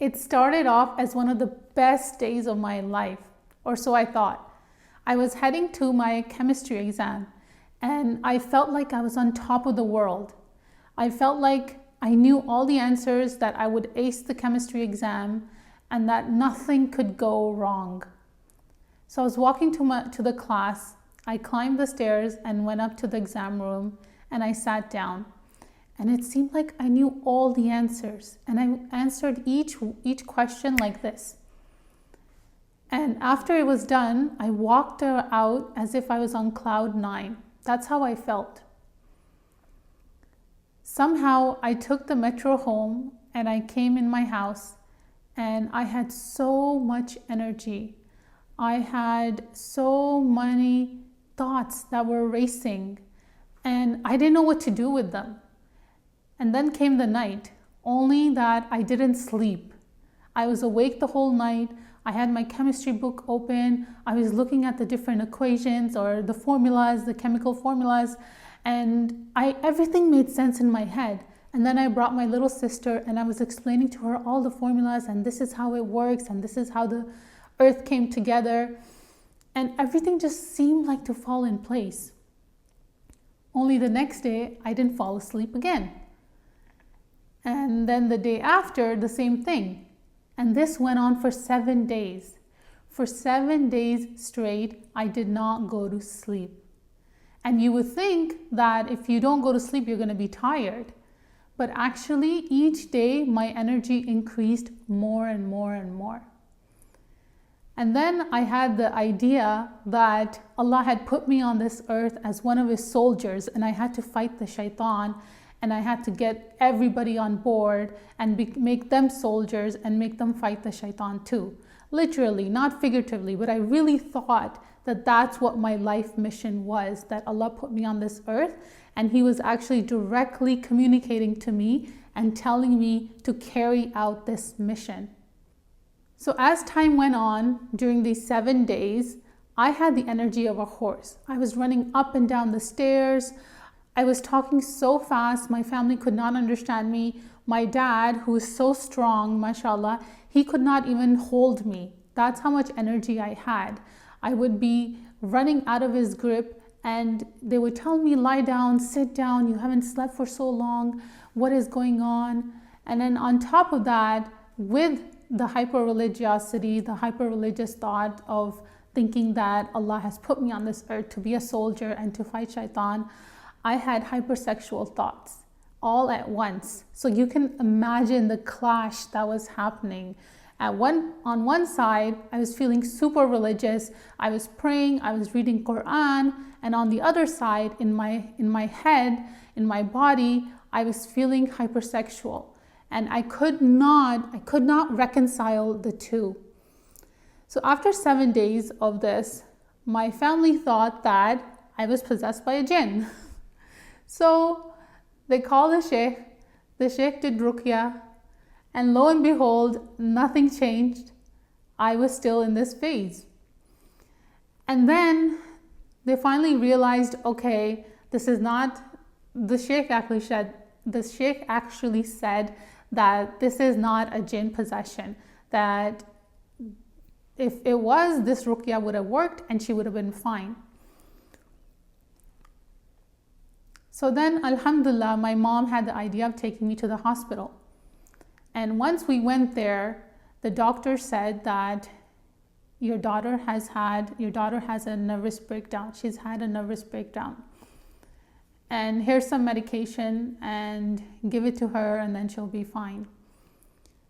It started off as one of the best days of my life, or so I thought. I was heading to my chemistry exam and I felt like I was on top of the world. I felt like I knew all the answers, that I would ace the chemistry exam and that nothing could go wrong. So I was walking to the class. I climbed the stairs and went up to the exam room and I sat down. And it seemed like I knew all the answers, and I answered each question like this. And after it was done, I walked out as if I was on cloud 9. That's how I felt. Somehow I took the metro home and I came in my house and I had so much energy. I had so many thoughts that were racing and I didn't know what to do with them. And then came the night, only that I didn't sleep. I was awake the whole night. I had my chemistry book open. I was looking at the different equations or the formulas, the chemical formulas, and everything made sense in my head. And then I brought my little sister and I was explaining to her all the formulas, and this is how it works, and this is how the earth came together. And everything just seemed like to fall in place. Only the next day, I didn't fall asleep again. And then the day after, the same thing. And this went on for 7 days. For 7 days straight, I did not go to sleep. And you would think that if you don't go to sleep, you're going to be tired. But actually, each day, my energy increased more and more and more. And then I had the idea that Allah had put me on this earth as one of His soldiers, and I had to fight the Shaytan. And I had to get everybody on board and make them soldiers and make them fight the Shaytan too. Literally, not figuratively, but I really thought that that's what my life mission was, that Allah put me on this earth and He was actually directly communicating to me and telling me to carry out this mission. So as time went on, during these 7 days, I had the energy of a horse. I was running up and down the stairs. I was talking so fast, my family could not understand me. My dad, who is so strong, mashallah, he could not even hold me. That's how much energy I had. I would be running out of his grip and they would tell me, lie down, sit down, you haven't slept for so long, what is going on? And then on top of that, with the hyper-religiosity, the hyper-religious thought of thinking that Allah has put me on this earth to be a soldier and to fight Shaytan, I had hypersexual thoughts all at once. So you can imagine the clash that was happening. On one side, I was feeling super religious. I was praying, I was reading Quran, and on the other side, in my head, in my body, I was feeling hypersexual. And I could not reconcile the two. So after 7 days of this, my family thought that I was possessed by a jinn. So they called the shaykh did ruqyah, and lo and behold, nothing changed. I was still in this phase. And then they finally realized, okay, this is not, the shaykh actually said that this is not a jinn possession, that if it was, this ruqyah would have worked and she would have been fine. So then, alhamdulillah, my mom had the idea of taking me to the hospital. And once we went there, the doctor said that your daughter has a nervous breakdown. She's had a nervous breakdown. And here's some medication and give it to her and then she'll be fine.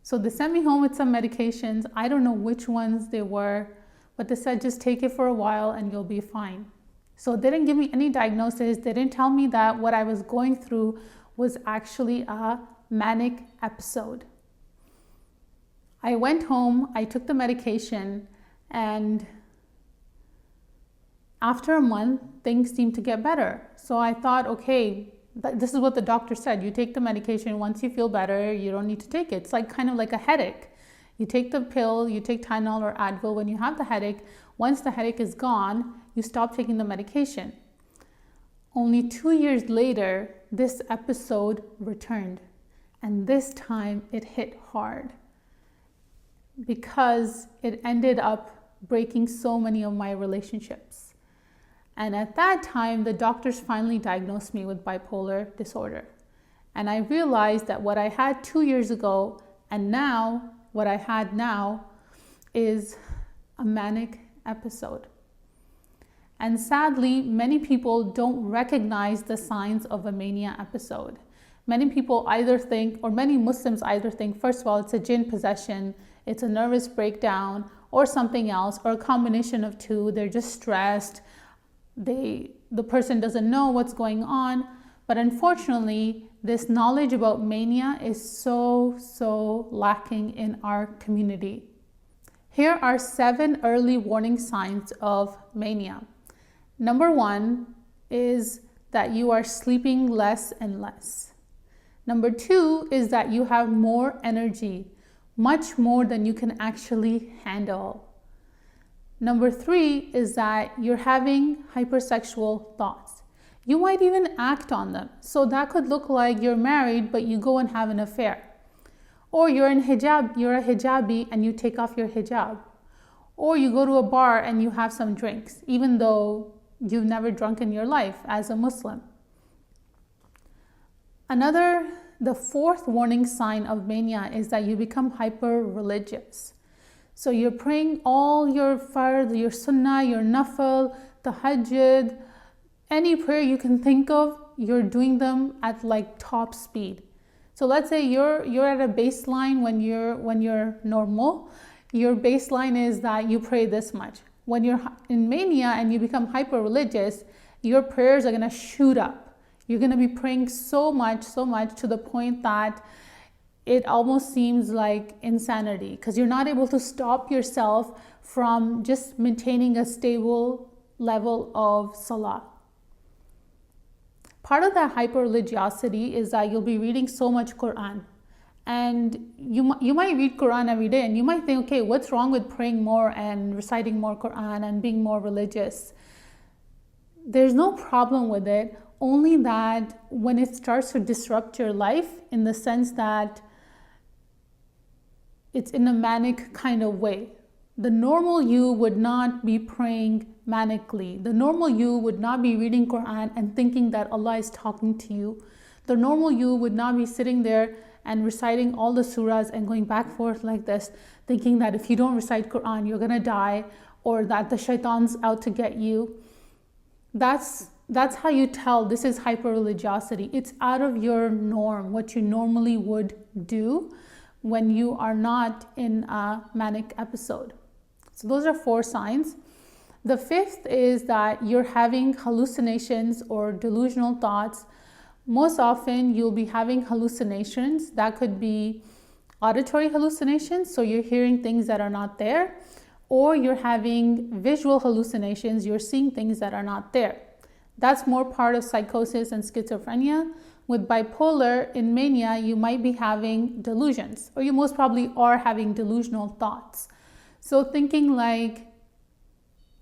So they sent me home with some medications. I don't know which ones they were, but they said just take it for a while and you'll be fine. So they didn't give me any diagnosis. They didn't tell me that what I was going through was actually a manic episode. I went home, I took the medication, and after a month, things seemed to get better. So I thought, okay, this is what the doctor said. You take the medication, once you feel better, you don't need to take it. It's like kind of like a headache. You take the pill, you take Tylenol or Advil when you have the headache. Once the headache is gone, you stop taking the medication. Only 2 years later, this episode returned. And this time it hit hard. because it ended up breaking so many of my relationships. And at that time, the doctors finally diagnosed me with bipolar disorder. And I realized that what I had 2 years ago and now, what I had now, is a manic episode. And sadly, many people don't recognize the signs of a mania episode. Many people either think, or many Muslims either think, first of all, it's a jinn possession, it's a nervous breakdown, or something else, or a combination of two. They're just stressed. The person doesn't know what's going on. But unfortunately, this knowledge about mania is so lacking in our community. Here are 7 early warning signs of mania. Number 1 is that you are sleeping less and less. Number 2 is that you have more energy, much more than you can actually handle. Number 3 is that you're having hypersexual thoughts. You might even act on them. So that could look like you're married, but you go and have an affair. Or you're in hijab, you're a hijabi and you take off your hijab. Or you go to a bar and you have some drinks, even though you've never drunk in your life as a Muslim. The 4th warning sign of mania is that you become hyper-religious. So you're praying all your fard, your sunnah, your nafil, tahajjud, any prayer you can think of, you're doing them at like top speed. So let's say you're at a baseline when you're normal. Your baseline is that you pray this much. When you're in mania and you become hyper-religious, your prayers are going to shoot up. You're going to be praying so much to the point that it almost seems like insanity, because you're not able to stop yourself from just maintaining a stable level of salah. Part of that hyper-religiosity is that you'll be reading so much Quran. And you might read Quran every day and you might think, okay, what's wrong with praying more and reciting more Quran and being more religious? There's no problem with it, only that when it starts to disrupt your life in the sense that it's in a manic kind of way. The normal you would not be praying manically. The normal you would not be reading Quran and thinking that Allah is talking to you. The normal you would not be sitting there and reciting all the surahs and going back and forth like this, thinking that if you don't recite Quran, you're gonna die, or that the shaitan's out to get you. That's how you tell this is hyper-religiosity. It's out of your norm, what you normally would do when you are not in a manic episode. So those are 4 signs. The 5th is that you're having hallucinations or delusional thoughts. Most often you'll be having hallucinations. That could be auditory hallucinations, so you're hearing things that are not there, or you're having visual hallucinations, you're seeing things that are not there. That's more part of psychosis and schizophrenia. With bipolar, in mania, you might be having delusions, or you most probably are having delusional thoughts. So thinking like,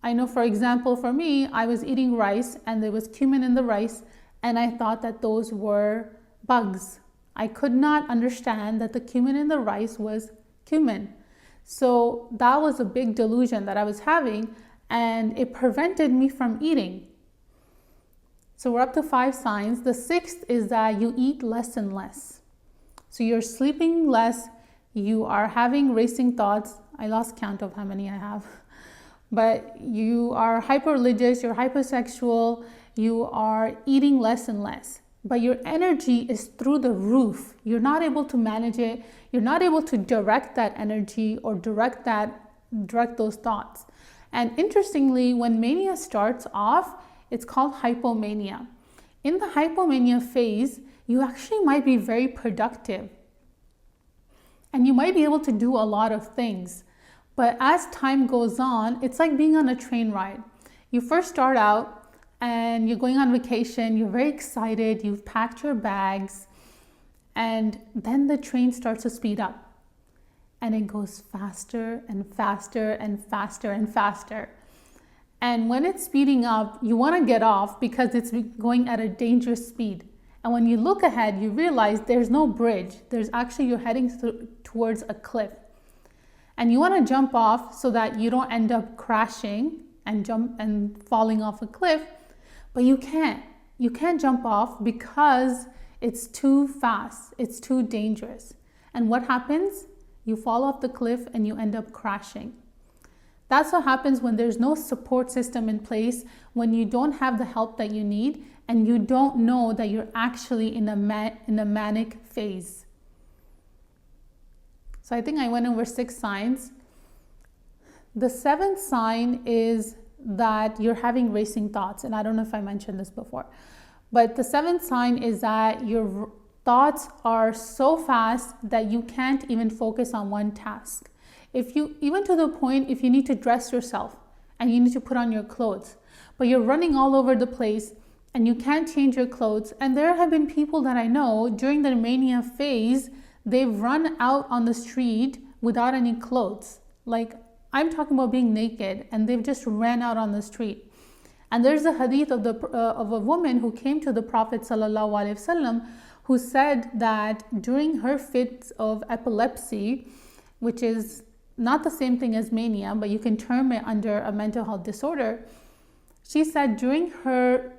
I know for example, for me, I was eating rice and there was cumin in the rice and I thought that those were bugs. I could not understand that the cumin in the rice was cumin. So that was a big delusion that I was having and it prevented me from eating. So we're up to 5 signs. The 6th is that you eat less and less. So you're sleeping less, you are having racing thoughts. I lost count of how many I have. But you are hyper-religious, you're hypersexual, you are eating less and less. But your energy is through the roof. You're not able to manage it. You're not able to direct that energy or direct those thoughts. And interestingly, when mania starts off, it's called hypomania. In the hypomania phase, you actually might be very productive. And you might be able to do a lot of things. But as time goes on, it's like being on a train ride. You first start out and you're going on vacation, you're very excited, you've packed your bags, and then the train starts to speed up. And it goes faster and faster and faster and faster. And when it's speeding up, you want to get off because it's going at a dangerous speed. And when you look ahead, you realize there's no bridge. You're heading towards a cliff. and you want to jump off so that you don't end up crashing and falling off a cliff, but you can't. You can't jump off because it's too fast, it's too dangerous. And what happens? You fall off the cliff and you end up crashing. That's what happens when there's no support system in place, when you don't have the help that you need, and you don't know that you're actually in a manic phase. So I think I went over 6 signs. The 7th sign is that you're having racing thoughts. And I don't know if I mentioned this before, but the 7th sign is that your thoughts are so fast that you can't even focus on one task. Even to the point, if you need to dress yourself and you need to put on your clothes, but you're running all over the place and you can't change your clothes. And there have been people that I know during the mania phase, they've run out on the street without any clothes. Like, I'm talking about being naked, and they've just ran out on the street. And there's a hadith of a woman who came to the Prophet ﷺ, who said that during her fits of epilepsy, which is not the same thing as mania, but you can term it under a mental health disorder. She said during her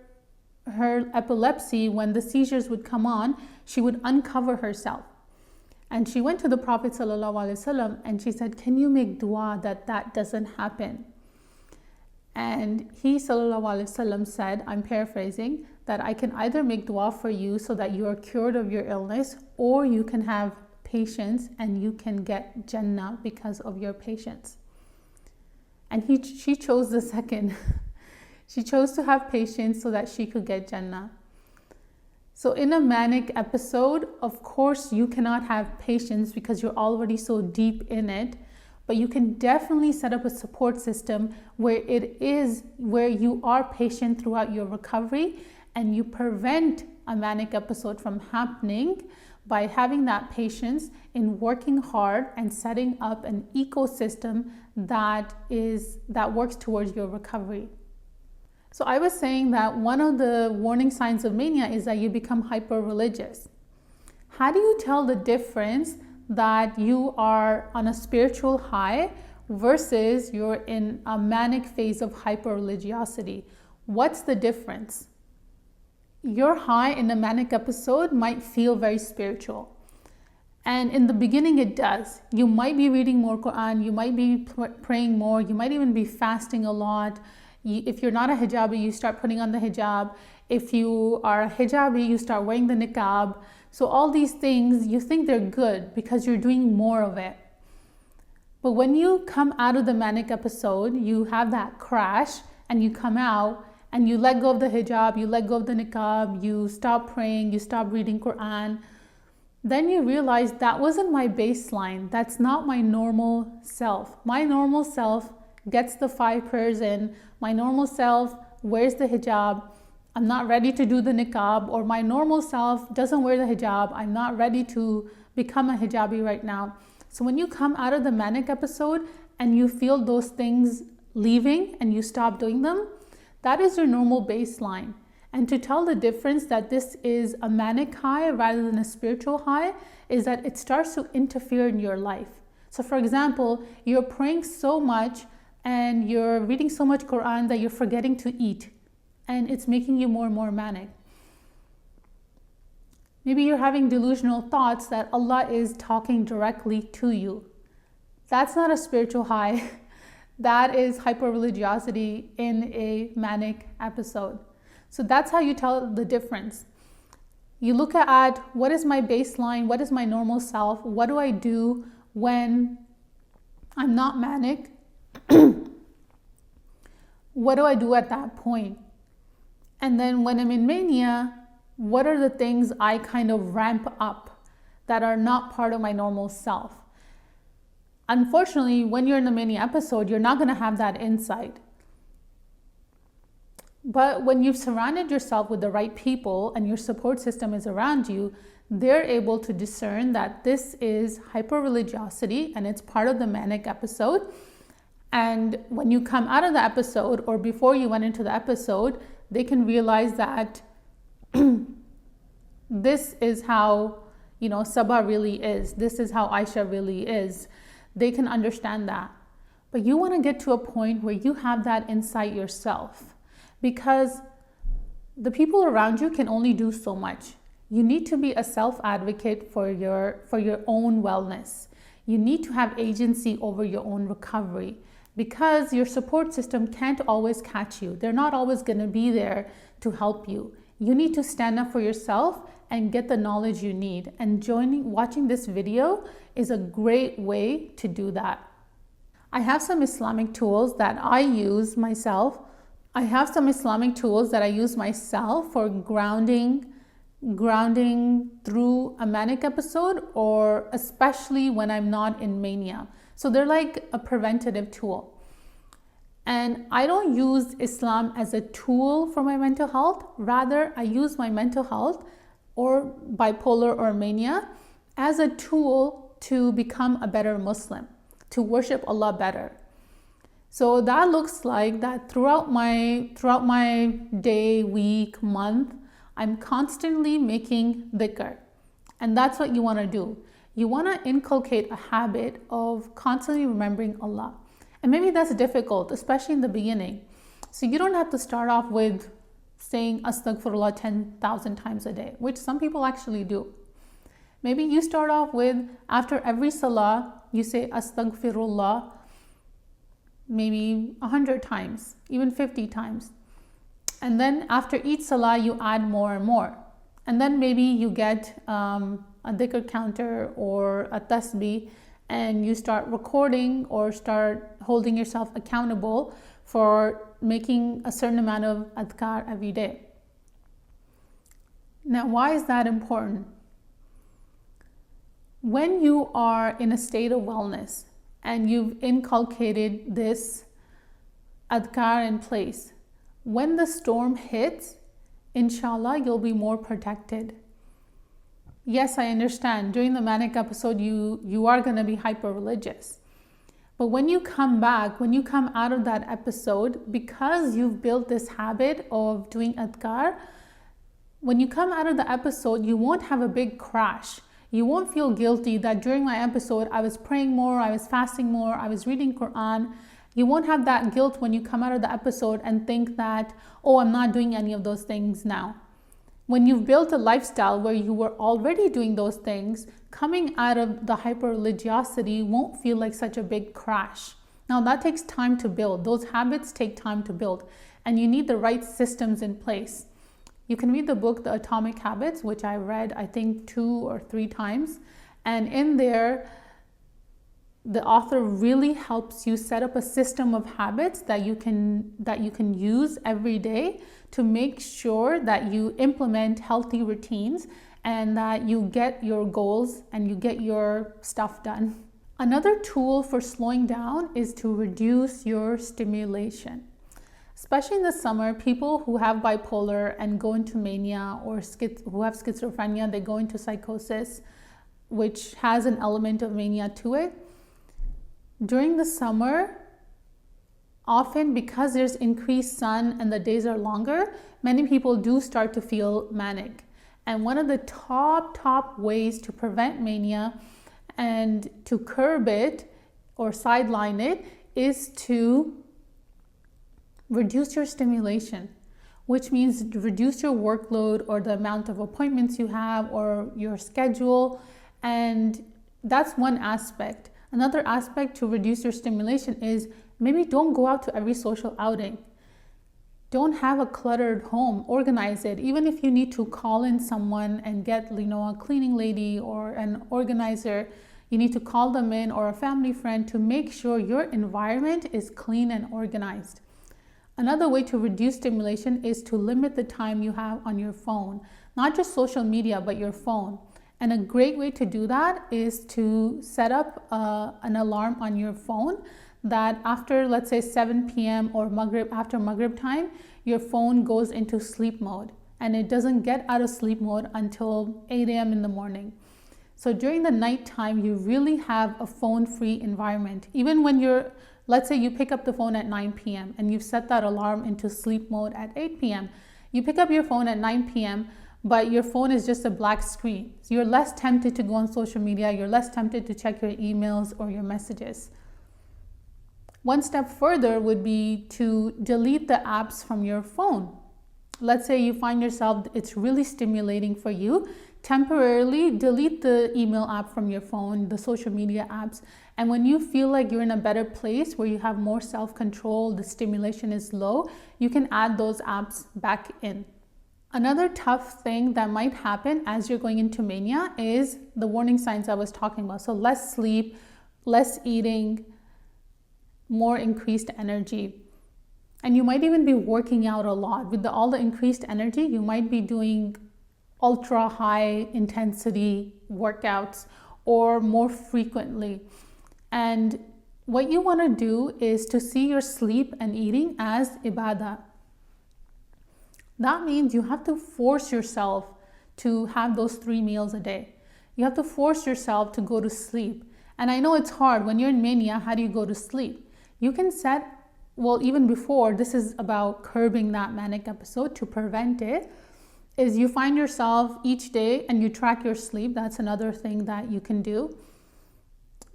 epilepsy, when the seizures would come on, she would uncover herself. And she went to the Prophet ﷺ and she said, can you make dua that doesn't happen? And he ﷺ said, I'm paraphrasing, that I can either make dua for you so that you are cured of your illness, or you can have patience and you can get Jannah because of your patience. And she chose the second. She chose to have patience so that she could get Jannah. So in a manic episode, of course, you cannot have patience because you're already so deep in it, but you can definitely set up a support system where you are patient throughout your recovery, and you prevent a manic episode from happening by having that patience in working hard and setting up an ecosystem that works towards your recovery. So I was saying that one of the warning signs of mania is that you become hyper-religious. How do you tell the difference that you are on a spiritual high versus you're in a manic phase of hyper-religiosity? What's the difference? Your high in a manic episode might feel very spiritual. And in the beginning it does. You might be reading more Quran, you might be praying more, you might even be fasting a lot. If you're not a hijabi, you start putting on the hijab. If you are a hijabi, you start wearing the niqab. So all these things, you think they're good because you're doing more of it. But when you come out of the manic episode, you have that crash and you come out and you let go of the hijab, you let go of the niqab, you stop praying, you stop reading Quran. Then you realize that wasn't my baseline. That's not my normal self. My normal self gets the 5 prayers in. My normal self wears the hijab. I'm not ready to do the niqab. Or my normal self doesn't wear the hijab. I'm not ready to become a hijabi right now. So when you come out of the manic episode and you feel those things leaving and you stop doing them, that is your normal baseline. And to tell the difference that this is a manic high rather than a spiritual high is that it starts to interfere in your life. So for example, you're praying so much and you're reading so much Quran that you're forgetting to eat, and it's making you more and more manic. Maybe you're having delusional thoughts that Allah is talking directly to you. That's not a spiritual high. That is hyper-religiosity in a manic episode. So that's how you tell the difference. You look at what is my baseline, what is my normal self, what do I do when I'm not manic? What do I do at that point? And then when I'm in mania, what are the things I kind of ramp up that are not part of my normal self? Unfortunately, when you're in the mania episode, you're not going to have that insight. But when you've surrounded yourself with the right people and your support system is around you, they're able to discern that this is hyper-religiosity and it's part of the manic episode. And when you come out of the episode or before you went into the episode, they can realize that this is how, Saba really is. This is how Aisha really is. they can understand that. But you want to get to a point where you have that insight yourself, because the people around you can only do so much. You need to be a self-advocate for your own wellness. You need to have agency over your own recovery, because your support system can't always catch you. They're not always going to be there to help you. You need to stand up for yourself and get the knowledge you need. And watching this video is a great way to do that. I have some Islamic tools that I use myself. For grounding through a manic episode, or especially when I'm not in mania. So they're like a preventative tool. And I don't use Islam as a tool for my mental health. Rather, I use my mental health or bipolar or mania as a tool to become a better Muslim, to worship Allah better. So that looks like that throughout my day, week, month, I'm constantly making dhikr. And that's what you want to do. You want to inculcate a habit of constantly remembering Allah. And maybe that's difficult, especially in the beginning. So you don't have to start off with saying astaghfirullah 10,000 times a day, which some people actually do. Maybe you start off with, after every salah, you say astaghfirullah maybe 100 times, even 50 times. And then after each salah, you add more and more. And then maybe you get a dhikr counter or a tasbih, and you start recording or start holding yourself accountable for making a certain amount of adhkar every day. Now, why is that important? When you are in a state of wellness and you've inculcated this adhkar in place, when the storm hits, inshallah, you'll be more protected. Yes, I understand. During the manic episode, you are going to be hyper-religious. But when you come back, when you come out of that episode, because you've built this habit of doing adhkar, when you come out of the episode, you won't have a big crash. You won't feel guilty that during my episode, I was praying more, I was fasting more, I was reading Quran. You won't have that guilt when you come out of the episode and think that, oh, I'm not doing any of those things now. When you've built a lifestyle where you were already doing those things, coming out of the hyper-religiosity won't feel like such a big crash. Now, that takes time to build. Those habits take time to build, and you need the right systems in place. You can read the book, The Atomic Habits, which I read, I think 2 or 3 times. And in there, the author really helps you set up a system of habits that you can use every day to make sure that you implement healthy routines and that you get your goals and you get your stuff done. Another tool for slowing down is to reduce your stimulation. Especially in the summer, people who have bipolar and go into mania, or who have schizophrenia, they go into psychosis, which has an element of mania to it. During the summer, often because there's increased sun and the days are longer, many people do start to feel manic. And one of the top ways to prevent mania and to curb it or sideline it is to reduce your stimulation, which means reduce your workload or the amount of appointments you have or your schedule. And that's one aspect. Another aspect to reduce your stimulation is maybe don't go out to every social outing. Don't have a cluttered home. Organize it. Even if you need to call in someone and get, a cleaning lady or an organizer, you need to call them in, or a family friend, to make sure your environment is clean and organized. Another way to reduce stimulation is to limit the time you have on your phone, not just social media, but your phone. And a great way to do that is to set up an alarm on your phone that after, let's say, 7 p.m. or after Maghrib time, your phone goes into sleep mode and it doesn't get out of sleep mode until 8 a.m. in the morning. So during the night time, you really have a phone-free environment. Even when let's say you pick up the phone at 9 p.m. and you've set that alarm into sleep mode at 8 p.m. You pick up your phone at 9 p.m., but your phone is just a black screen. So you're less tempted to go on social media, you're less tempted to check your emails or your messages. One step further would be to delete the apps from your phone. Let's say you find yourself, it's really stimulating for you. Temporarily delete the email app from your phone, the social media apps. And when you feel like you're in a better place where you have more self-control, the stimulation is low, you can add those apps back in. Another tough thing that might happen as you're going into mania is the warning signs I was talking about. So less sleep, less eating, more increased energy. And you might even be working out a lot. With all the increased energy, you might be doing ultra high intensity workouts or more frequently. And what you want to do is to see your sleep and eating as ibadah. That means you have to force yourself to have those 3 meals a day. You have to force yourself to go to sleep. And I know it's hard. When you're in mania, how do you go to sleep? You can set, well, even before, this is about curbing that manic episode to prevent it, is you find yourself each day and you track your sleep. That's another thing that you can do.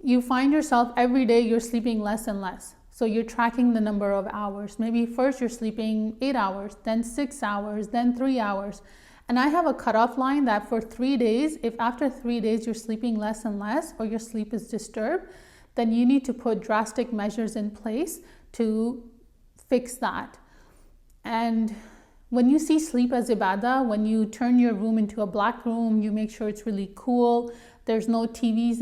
You find yourself every day you're sleeping less and less. So you're tracking the number of hours. Maybe first you're sleeping 8 hours, then 6 hours, then 3 hours. And I have a cutoff line that for 3 days, if after 3 days you're sleeping less and less or your sleep is disturbed, then you need to put drastic measures in place to fix that. And when you see sleep as ibadah, when you turn your room into a black room, you make sure it's really cool. There's no TV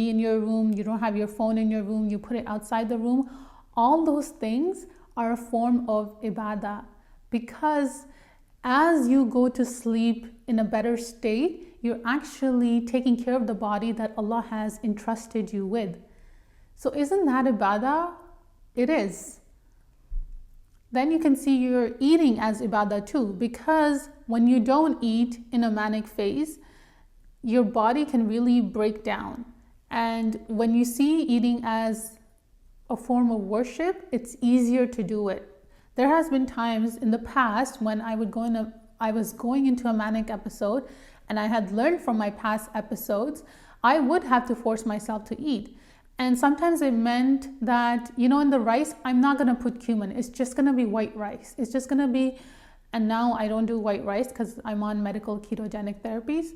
in your room. You don't have your phone in your room. You put it outside the room. All those things are a form of ibadah, because as you go to sleep in a better state, you're actually taking care of the body that Allah has entrusted you with. So isn't that ibadah? It is. Then you can see your eating as ibadah too, because when you don't eat in a manic phase, your body can really break down. And when you see eating as a form of worship, it's easier to do it. There has been times in the past when I was going into a manic episode and I had learned from my past episodes, I would have to force myself to eat. And sometimes it meant that, in the rice, I'm not going to put cumin. It's just going to be white rice. It's just going to be, and now I don't do white rice because I'm on medical ketogenic therapies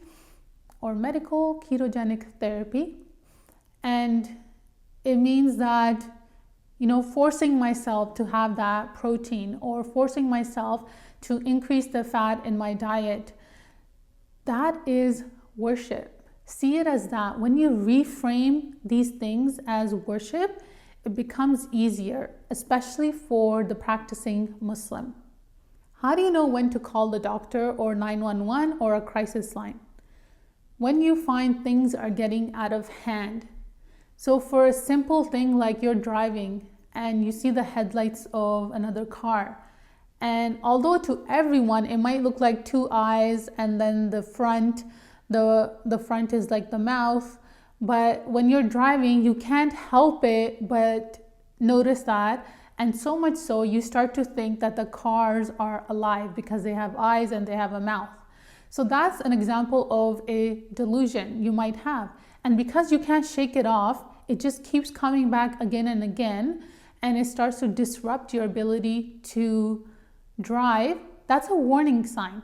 or medical ketogenic therapy. And it means that, forcing myself to have that protein or forcing myself to increase the fat in my diet, that is worship. See it as that. When you reframe these things as worship, it becomes easier, especially for the practicing Muslim. How do you know when to call the doctor or 911 or a crisis line? When you find things are getting out of hand. So for a simple thing like you're driving and you see the headlights of another car, and although to everyone it might look like 2 eyes and then the front is like the mouth, but when you're driving you can't help it but notice that, and so much so you start to think that the cars are alive because they have eyes and they have a mouth. So that's an example of a delusion you might have, and because you can't shake it off, it just keeps coming back again and again, and it starts to disrupt your ability to drive. That's a warning sign.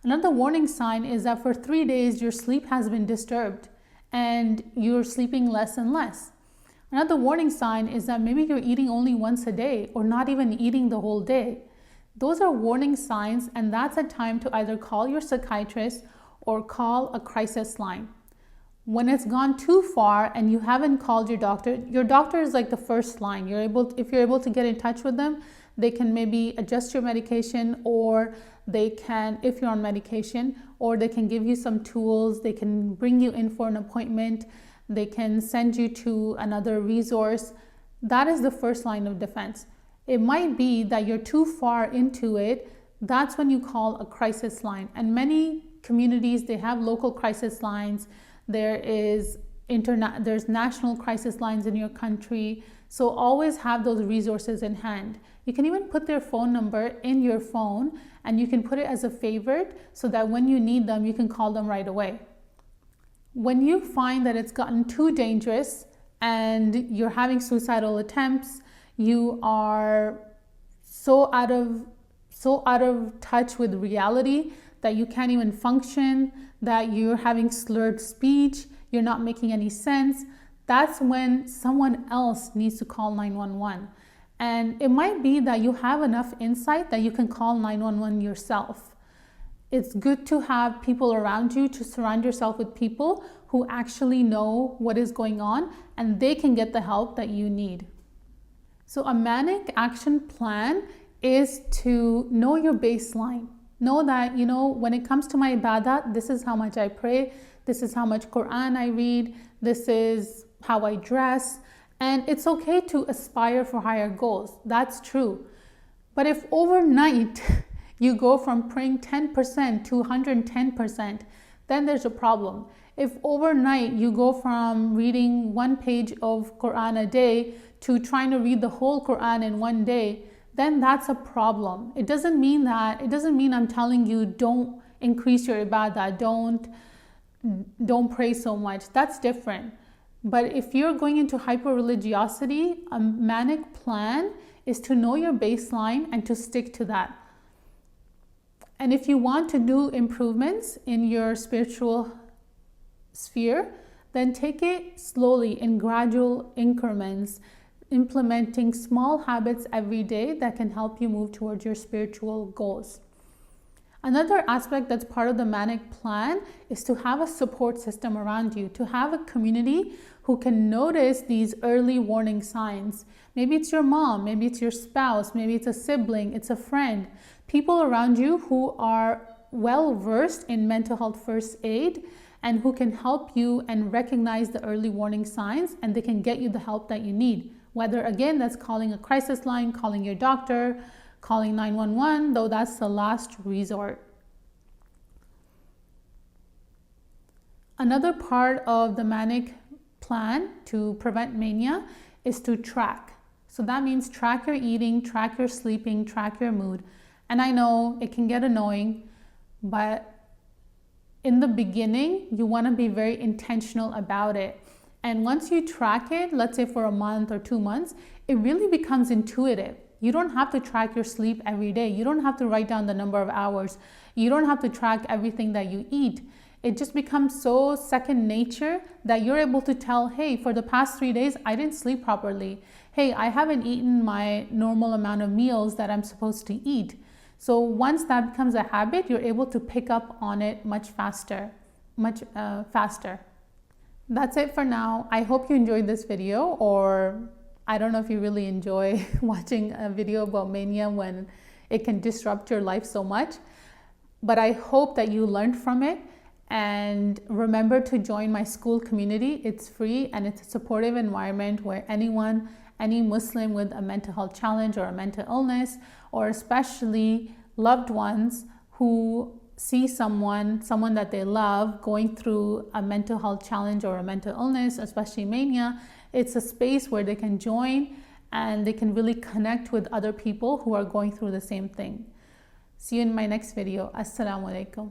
Another warning sign is that for 3 days your sleep has been disturbed and you're sleeping less and less. Another warning sign is that maybe you're eating only once a day or not even eating the whole day. Those are warning signs, and that's a time to either call your psychiatrist or call a crisis line. When it's gone too far and you haven't called your doctor is like the first line. If you're able to get in touch with them, they can maybe adjust your medication, or they can, if you're on medication, or they can give you some tools. They can bring you in for an appointment. They can send you to another resource. That is the first line of defense. It might be that you're too far into it. That's when you call a crisis line. And many communities, they have local crisis lines. There is there's national crisis lines in your country. So always have those resources in hand. You can even put their phone number in your phone, and you can put it as a favorite so that when you need them, you can call them right away. When you find that it's gotten too dangerous and you're having suicidal attempts, you are so out of touch with reality that you can't even function, that you're having slurred speech, you're not making any sense, that's when someone else needs to call 911. And it might be that you have enough insight that you can call 911 yourself. It's good to have people around you, to surround yourself with people who actually know what is going on and they can get the help that you need. So a manic action plan is to know your baseline. Know that, when it comes to my ibadah, this is how much I pray, this is how much Quran I read, this is how I dress. And it's okay to aspire for higher goals. That's true. But if overnight you go from praying 10% to 110%, then there's a problem. If overnight you go from reading 1 page of Quran a day to trying to read the whole Quran in 1 day, then that's a problem. It doesn't mean I'm telling you don't increase your ibadah, don't pray so much. That's different. But if you're going into hyper-religiosity, a manic plan is to know your baseline and to stick to that. And if you want to do improvements in your spiritual sphere, then take it slowly in gradual increments, implementing small habits every day that can help you move towards your spiritual goals. Another aspect that's part of the manic plan is to have a support system around you, to have a community who can notice these early warning signs. Maybe it's your mom, maybe it's your spouse, maybe it's a sibling, it's a friend. People around you who are well versed in mental health first aid and who can help you and recognize the early warning signs, and they can get you the help that you need. Whether, again, that's calling a crisis line, calling your doctor, calling 911, though that's the last resort. Another part of the manic plan to prevent mania is to track. So that means track your eating, track your sleeping, track your mood. And I know it can get annoying, but in the beginning, you want to be very intentional about it. And once you track it, let's say for a month or 2 months, it really becomes intuitive. You don't have to track your sleep every day. You don't have to write down the number of hours. You don't have to track everything that you eat. It just becomes so second nature that you're able to tell, hey, for the past 3 days, I didn't sleep properly. Hey, I haven't eaten my normal amount of meals that I'm supposed to eat. So once that becomes a habit, you're able to pick up on it much faster. That's it for now. I hope you enjoyed this video, or I don't know if you really enjoy watching a video about mania when it can disrupt your life so much. But I hope that you learned from it. And remember to join my school community. It's free and it's a supportive environment where any Muslim with a mental health challenge or a mental illness, or especially loved ones who see someone that they love going through a mental health challenge or a mental illness, especially mania, it's a space where they can join and they can really connect with other people who are going through the same thing. See you in my next video. Assalamu alaikum.